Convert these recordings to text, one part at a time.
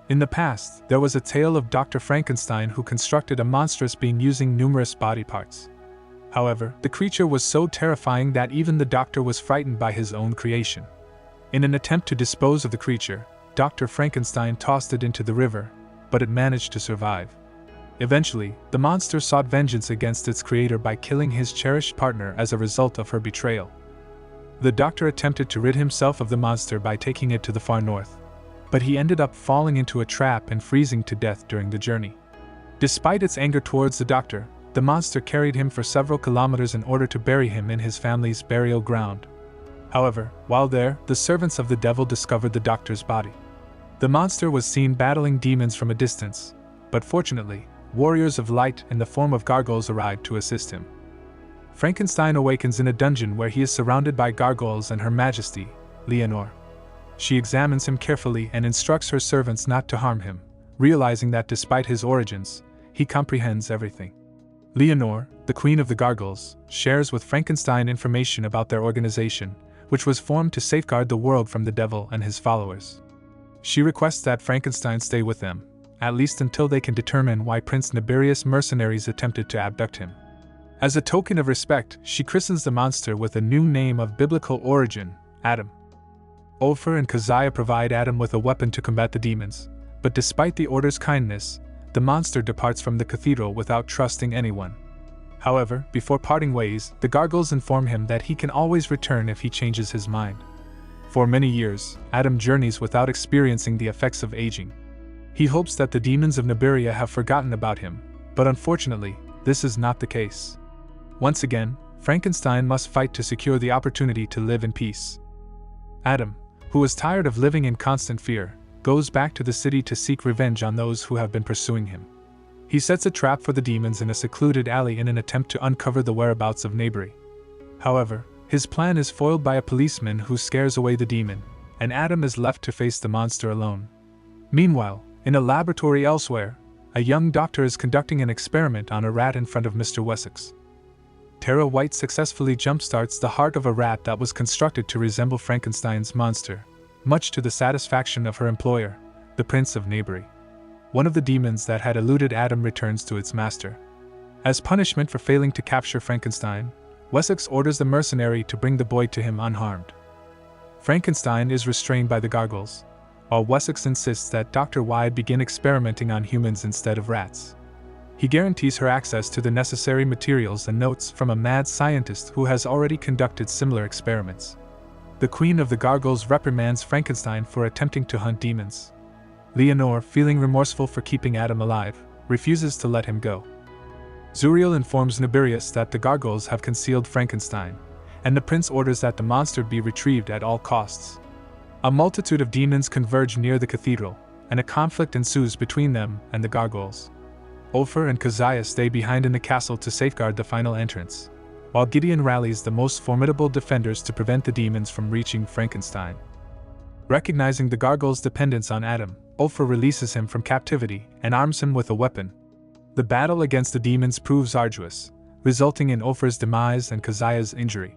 In the past, there was a tale of Dr. Frankenstein who constructed a monstrous being using numerous body parts. However, the creature was so terrifying that even the doctor was frightened by his own creation. In an attempt to dispose of the creature, Dr. Frankenstein tossed it into the river, but it managed to survive. Eventually, the monster sought vengeance against its creator by killing his cherished partner as a result of her betrayal. The doctor attempted to rid himself of the monster by taking it to the far north, but he ended up falling into a trap and freezing to death during the journey. Despite its anger towards the doctor, the monster carried him for several kilometers in order to bury him in his family's burial ground. However, while there, the servants of the devil discovered the doctor's body. The monster was seen battling demons from a distance, but fortunately, warriors of light in the form of gargoyles arrived to assist him. Frankenstein awakens in a dungeon where he is surrounded by gargoyles and Her Majesty, Leonore. She examines him carefully and instructs her servants not to harm him, realizing that despite his origins, he comprehends everything. Leonore, the queen of the gargoyles, shares with Frankenstein information about their organization, which was formed to safeguard the world from the devil and his followers. She requests that Frankenstein stay with them, at least until they can determine why Prince Nibirius' mercenaries attempted to abduct him. As a token of respect, she christens the monster with a new name of biblical origin, Adam. Ofer and Keziah provide Adam with a weapon to combat the demons, but despite the Order's kindness, the monster departs from the cathedral without trusting anyone. However, before parting ways, the gargoyles inform him that he can always return if he changes his mind. For many years, Adam journeys without experiencing the effects of aging. He hopes that the demons of Nibiria have forgotten about him, but unfortunately, this is not the case. Once again, Frankenstein must fight to secure the opportunity to live in peace. Adam, who is tired of living in constant fear, goes back to the city to seek revenge on those who have been pursuing him. He sets a trap for the demons in a secluded alley in an attempt to uncover the whereabouts of Nabri. However, his plan is foiled by a policeman who scares away the demon, and Adam is left to face the monster alone. Meanwhile, in a laboratory elsewhere, a young doctor is conducting an experiment on a rat in front of Mr. Wessex. Tara White successfully jumpstarts the heart of a rat that was constructed to resemble Frankenstein's monster, much to the satisfaction of her employer, the Prince of Nabri. One of the demons that had eluded Adam returns to its master. As punishment for failing to capture Frankenstein, Wessex orders the mercenary to bring the boy to him unharmed. Frankenstein is restrained by the gargoyles, while Wessex insists that Dr. Wyde begin experimenting on humans instead of rats. He guarantees her access to the necessary materials and notes from a mad scientist who has already conducted similar experiments. The Queen of the Gargoyles reprimands Frankenstein for attempting to hunt demons. Leonore, feeling remorseful for keeping Adam alive, refuses to let him go. Zuriel informs Nibirius that the gargoyles have concealed Frankenstein, and the prince orders that the monster be retrieved at all costs. A multitude of demons converge near the cathedral, and a conflict ensues between them and the gargoyles. Ofer and Keziah stay behind in the castle to safeguard the final entrance, while Gideon rallies the most formidable defenders to prevent the demons from reaching Frankenstein. Recognizing the gargoyles' dependence on Adam, Ofer releases him from captivity and arms him with a weapon. The battle against the demons proves arduous, resulting in Ofer's demise and Keziah's injury.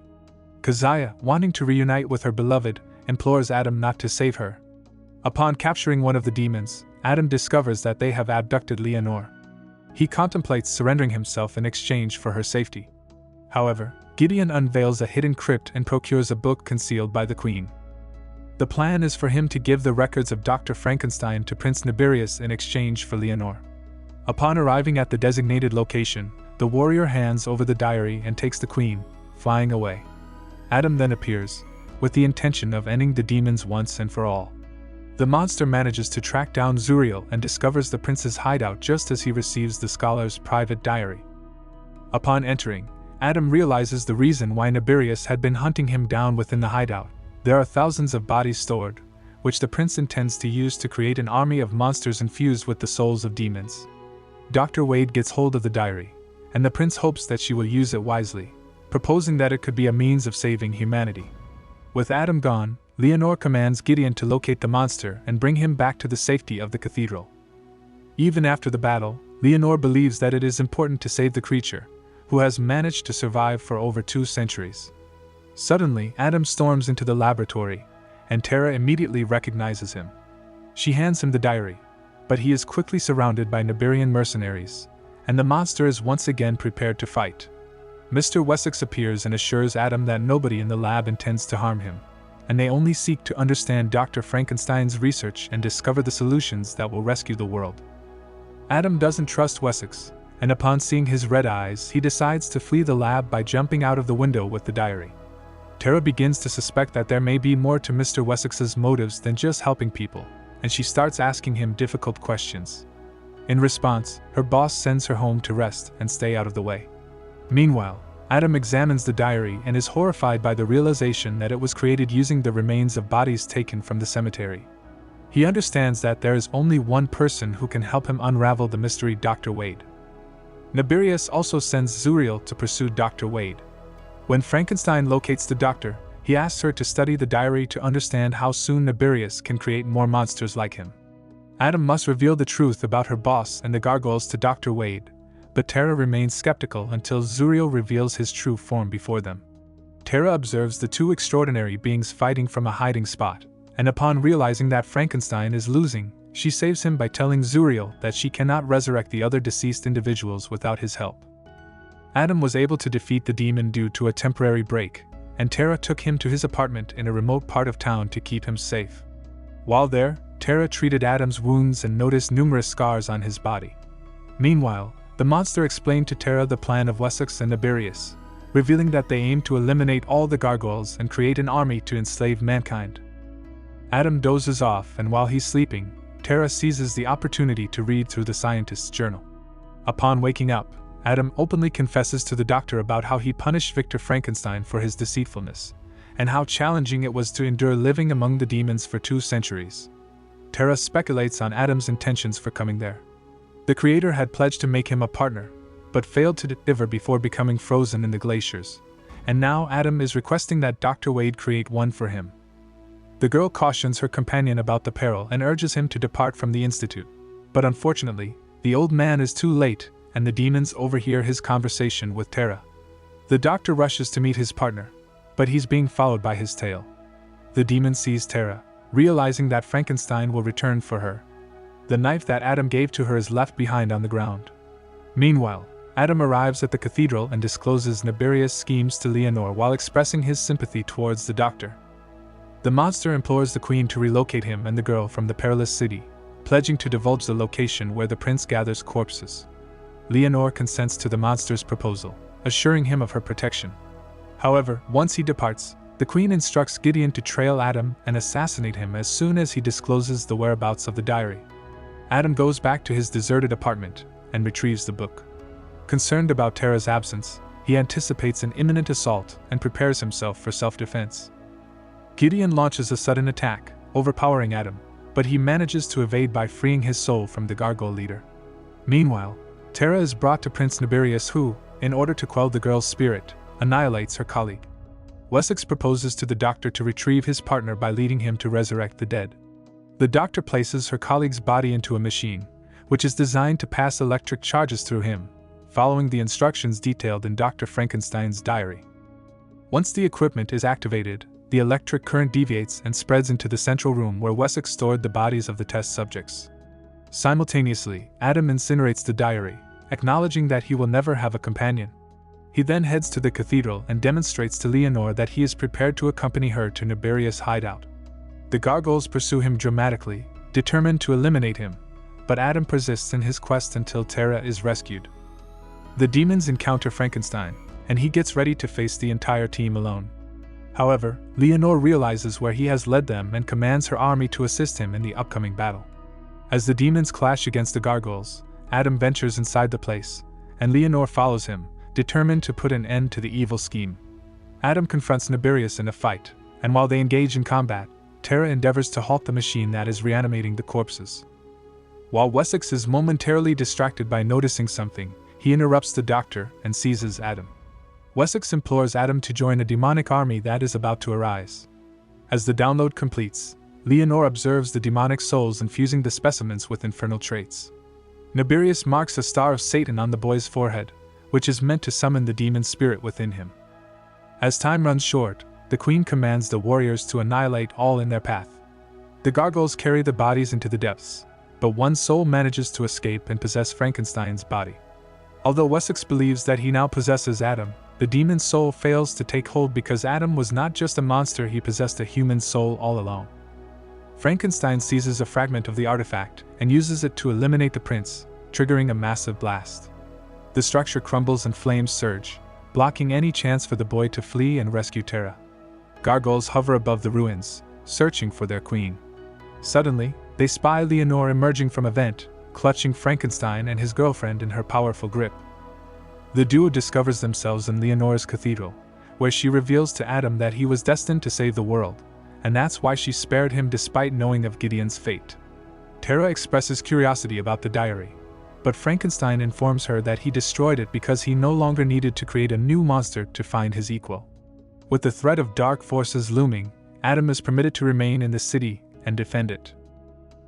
Keziah, wanting to reunite with her beloved, implores Adam not to save her. Upon capturing one of the demons, Adam discovers that they have abducted Leonore. He contemplates surrendering himself in exchange for her safety. However, Gideon unveils a hidden crypt and procures a book concealed by the queen. The plan is for him to give the records of Dr. Frankenstein to Prince Nibirius in exchange for Leonore. Upon arriving at the designated location, the warrior hands over the diary and takes the queen, flying away. Adam then appears, with the intention of ending the demons once and for all. The monster manages to track down Zuriel and discovers the prince's hideout just as he receives the scholar's private diary. Upon entering, Adam realizes the reason why Nibirius had been hunting him down within the hideout. There are thousands of bodies stored, which the prince intends to use to create an army of monsters infused with the souls of demons. Dr. Wade gets hold of the diary, and the prince hopes that she will use it wisely, proposing that it could be a means of saving humanity. With Adam gone, Leonore commands Gideon to locate the monster and bring him back to the safety of the cathedral. Even after the battle, Leonore believes that it is important to save the creature, who has managed to survive for over 2 centuries. Suddenly, Adam storms into the laboratory, and Tara immediately recognizes him. She hands him the diary, but he is quickly surrounded by Nibirian mercenaries, and the monster is once again prepared to fight. Mr. Wessex appears and assures Adam that nobody in the lab intends to harm him, and they only seek to understand Dr. Frankenstein's research and discover the solutions that will rescue the world. Adam doesn't trust Wessex, and upon seeing his red eyes, he decides to flee the lab by jumping out of the window with the diary. Tara begins to suspect that there may be more to Mr. Wessex's motives than just helping people, and she starts asking him difficult questions. In response, her boss sends her home to rest and stay out of the way. Meanwhile, Adam examines the diary and is horrified by the realization that it was created using the remains of bodies taken from the cemetery. He understands that there is only one person who can help him unravel the mystery: Dr. Wade. Nibirius also sends Zuriel to pursue Dr. Wade. When Frankenstein locates the doctor, he asks her to study the diary to understand how soon Nibirius can create more monsters like him. Adam must reveal the truth about her boss and the gargoyles to Dr. Wade, but Tara remains skeptical until Zuriel reveals his true form before them. Tara observes the two extraordinary beings fighting from a hiding spot, and upon realizing that Frankenstein is losing, she saves him by telling Zuriel that she cannot resurrect the other deceased individuals without his help. Adam was able to defeat the demon due to a temporary break, and Tara took him to his apartment in a remote part of town to keep him safe. While there, Tara treated Adam's wounds and noticed numerous scars on his body. Meanwhile, the monster explained to Tara the plan of Wessex and Nibirius, revealing that they aim to eliminate all the gargoyles and create an army to enslave mankind. Adam dozes off, and while he's sleeping, Tara seizes the opportunity to read through the scientist's journal. Upon waking up, Adam openly confesses to the doctor about how he punished Victor Frankenstein for his deceitfulness, and how challenging it was to endure living among the demons for 2 centuries. Tara speculates on Adam's intentions for coming there. The creator had pledged to make him a partner, but failed to deliver before becoming frozen in the glaciers, and now Adam is requesting that Dr. Wade create one for him. The girl cautions her companion about the peril and urges him to depart from the institute, but unfortunately, the old man is too late, and the demons overhear his conversation with Tara. The doctor rushes to meet his partner, but he's being followed by his tail. The demon sees Tara, realizing that Frankenstein will return for her. The knife that Adam gave to her is left behind on the ground. Meanwhile, Adam arrives at the cathedral and discloses Nibirius' schemes to Leonore while expressing his sympathy towards the doctor. The monster implores the queen to relocate him and the girl from the perilous city, pledging to divulge the location where the prince gathers corpses. Leonore consents to the monster's proposal, assuring him of her protection. However, once he departs, the queen instructs Gideon to trail Adam and assassinate him as soon as he discloses the whereabouts of the diary. Adam goes back to his deserted apartment and retrieves the book. Concerned about Tara's absence, he anticipates an imminent assault and prepares himself for self-defense. Gideon launches a sudden attack, overpowering Adam, but he manages to evade by freeing his soul from the gargoyle leader. Meanwhile, Tara is brought to Prince Nibirius who, in order to quell the girl's spirit, annihilates her colleague. Wessex proposes to the doctor to retrieve his partner by leading him to resurrect the dead. The doctor places her colleague's body into a machine, which is designed to pass electric charges through him, following the instructions detailed in Dr. Frankenstein's diary. Once the equipment is activated, the electric current deviates and spreads into the central room where Wessex stored the bodies of the test subjects. Simultaneously, Adam incinerates the diary, acknowledging that he will never have a companion. He then heads to the cathedral and demonstrates to Leonore that he is prepared to accompany her to Nibirius' hideout. The gargoyles pursue him dramatically, determined to eliminate him, but Adam persists in his quest until Tara is rescued. The demons encounter Frankenstein, and he gets ready to face the entire team alone. However, Leonore realizes where he has led them and commands her army to assist him in the upcoming battle. As the demons clash against the gargoyles, Adam ventures inside the place, and Leonore follows him, determined to put an end to the evil scheme. Adam confronts Nibirius in a fight, and while they engage in combat, Tara endeavors to halt the machine that is reanimating the corpses. While Wessex is momentarily distracted by noticing something, he interrupts the doctor and seizes Adam. Wessex implores Adam to join a demonic army that is about to arise. As the download completes, Leonore observes the demonic souls infusing the specimens with infernal traits. Nibirius marks a star of Satan on the boy's forehead, which is meant to summon the demon spirit within him. As time runs short, the queen commands the warriors to annihilate all in their path. The gargoyles carry the bodies into the depths, but one soul manages to escape and possess Frankenstein's body. Although Wessex believes that he now possesses Adam, the demon's soul fails to take hold because Adam was not just a monster, he possessed a human soul all along. Frankenstein seizes a fragment of the artifact and uses it to eliminate the prince, triggering a massive blast. The structure crumbles and flames surge, blocking any chance for the boy to flee and rescue Tara. Gargoyles hover above the ruins, searching for their queen. Suddenly, they spy Leonore emerging from a vent, clutching Frankenstein and his girlfriend in her powerful grip. The duo discovers themselves in Leonore's cathedral, where she reveals to Adam that he was destined to save the world, and that's why she spared him despite knowing of Gideon's fate. Tara expresses curiosity about the diary, but Frankenstein informs her that he destroyed it because he no longer needed to create a new monster to find his equal. With the threat of dark forces looming, Adam is permitted to remain in the city and defend it.